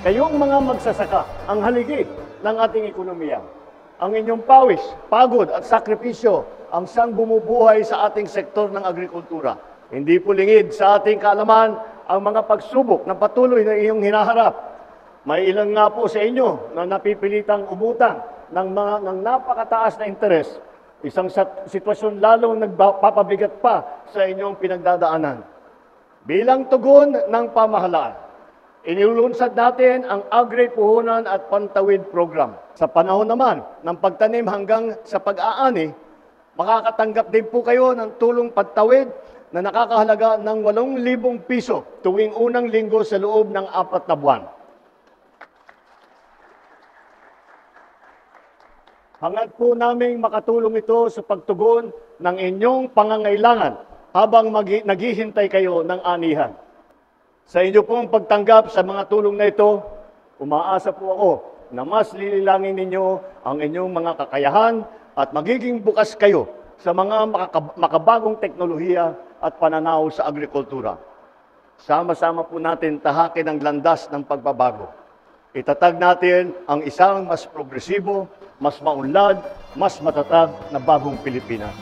Kayong mga magsasaka ang haligi ng ating ekonomiya. Ang inyong pawis, pagod at sakripisyo ang siyang bumubuhay sa ating sektor ng agrikultura. Hindi po lingid sa ating kaalaman ang mga pagsubok na patuloy na iyong hinaharap. May ilan nga po sa inyo na napipilitang umutang ng napakataas na interes. Isang sitwasyon lalong nagpapabigat pa sa inyong pinagdadaanan. Bilang tugon ng pamahalaan, inilulunsad natin ang Agri-Puhunan at Pantawid Program. Sa panahon naman ng pagtanim hanggang sa pag-aani, makakatanggap din po kayo ng tulong pantawid na nakakahalaga ng 8,000 piso tuwing unang linggo sa loob ng 4 na buwan. Hangad po naming makatulong ito sa pagtugon ng inyong pangangailangan habang naghihintay kayo ng anihan. Sa inyo pong pagtanggap sa mga tulong na ito, umaasa po ako na mas lililangin ninyo ang inyong mga kakayahan at magiging bukas kayo sa mga makabagong teknolohiya at pananaw sa agrikultura. Sama-sama po natin tahakin ang landas ng pagbabago. Itatag natin ang isang mas progresibo, mas maunlad, mas matatag na bagong Pilipinas.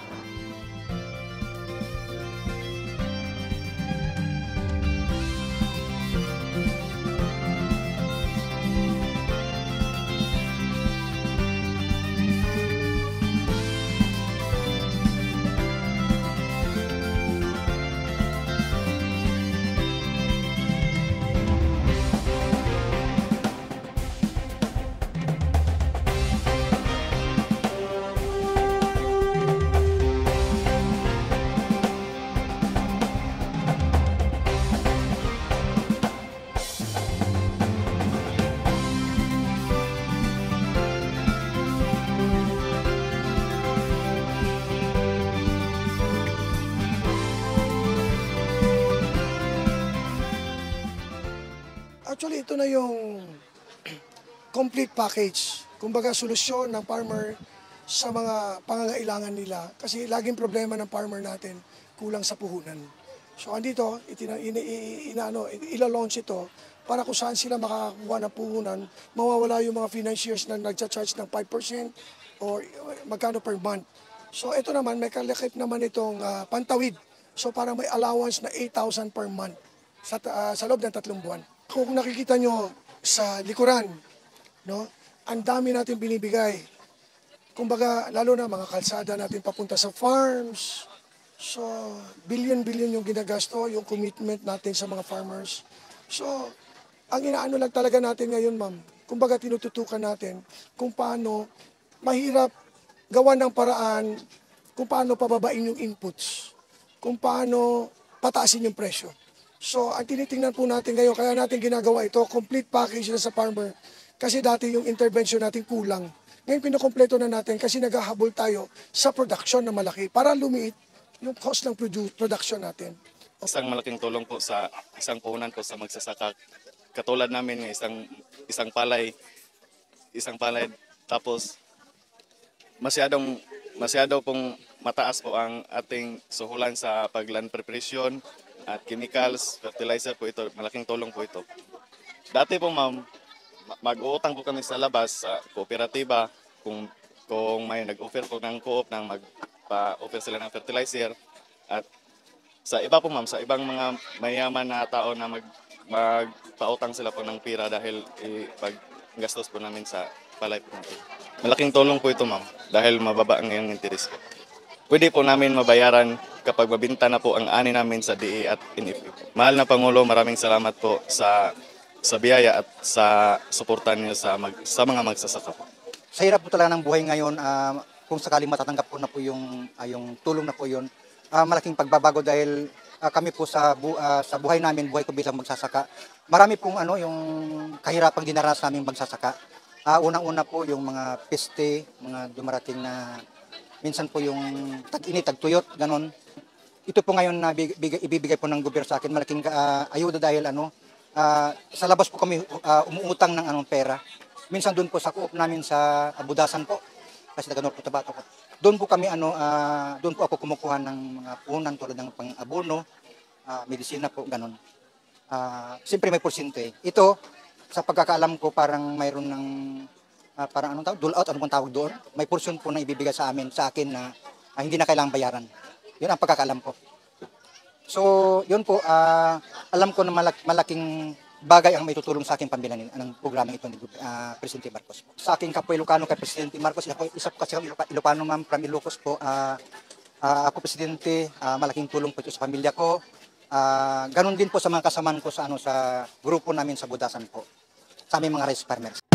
Actually, ito na yung complete package. Kumbaga, solusyon ng farmer sa mga pangangailangan nila. Kasi laging problema ng farmer natin, kulang sa puhunan. So, andito, ila-launch ito para kung saan sila makakakuha ng puhunan, mawawala yung mga financiers na nagcha-charge ng 5% or magkano per month. So, ito naman, may kalakip naman itong pantawid. So, parang may allowance na 8,000 per month sa loob ng 3 buwan. Kung nakikita nyo sa likuran, no, ang dami natin binibigay. Kumbaga, lalo na mga kalsada natin papunta sa farms. So, billion-billion yung ginagasto, yung commitment natin sa mga farmers. So, ang inaano lang talaga natin ngayon, ma'am, kumbaga tinututukan natin kung paano mahirap gawa ng paraan, kung paano pababain yung inputs, kung paano pataasin yung presyo. So, ang tinitingnan po natin ngayon, kaya natin ginagawa ito, complete package na sa farmer. Kasi dati yung intervention natin kulang. Ngayon, pinukompleto na natin kasi naghahabol tayo sa production na malaki para lumiit yung cost ng production natin. Isang malaking tulong po sa isang puhunan po sa magsasaka. Katulad namin ng isang palay, tapos masyado pong mataas po ang ating suhulan sa pag-land preparation at chemicals, fertilizer po ito, malaking tulong po ito. Dati po ma'am, mag-uutang po kami sa labas sa kooperatiba kung may nag-offer po ng co-op nang magpa-offer sila ng fertilizer. At sa iba po ma'am, sa ibang mga mayaman na tao na magpautang sila po ng pira dahil pag-gastos po namin sa palay po natin. Malaking tulong po ito ma'am dahil mababa ang iyong interest po. Pwede po namin mabayaran kapag mabinta na po ang ani namin sa DA at NFA. Mahal na Pangulo, maraming salamat po sa biyaya at sa suporta niyo sa mga magsasaka po. Sa hirap po talaga ng buhay ngayon, kung sakaling matatanggap po na po yung tulong na po yun, malaking pagbabago dahil kami po sa buhay namin, buhay ko bilang magsasaka, marami pong yung kahirapang dinaranas namin magsasaka. Unang-una po yung mga peste, mga dumarating na minsan po yung tag-init, tag-tuyot, ganon. Ito po ngayon na ibibigay po ng gobyerno sa akin, malaking ayuda dahil sa labas po kami umuutang ng pera. Minsan doon po sa co-op namin sa Abudasan po, kasi taga North Cotabato po. Doon po kami doon po ako kumukuha ng mga puhunan tulad ng pang-abono, medisina po, ganon. Siyempre may porsyento eh. Ito, sa pagkakaalam ko parang mayroon ng parang anong tawag, dole out, ano bang tawag doon? May portion po na ibibigay sa akin na hindi na kailangang bayaran. Yun ang pagkakaalam ko. So, yun po, alam ko na malaking bagay ang may tutulong sa akin pambilya ng programa ito ni Presidente Marcos. Sa aking kapwa Ilocano kay Presidente Marcos, isa po kasi Ilocano ma'am from Ilocos po. Ako Presidente, malaking tulong po ito sa pamilya ko. Ganun din po sa mga kasamaan ko sa grupo namin sa Budasan po, sa aming mga rice farmers.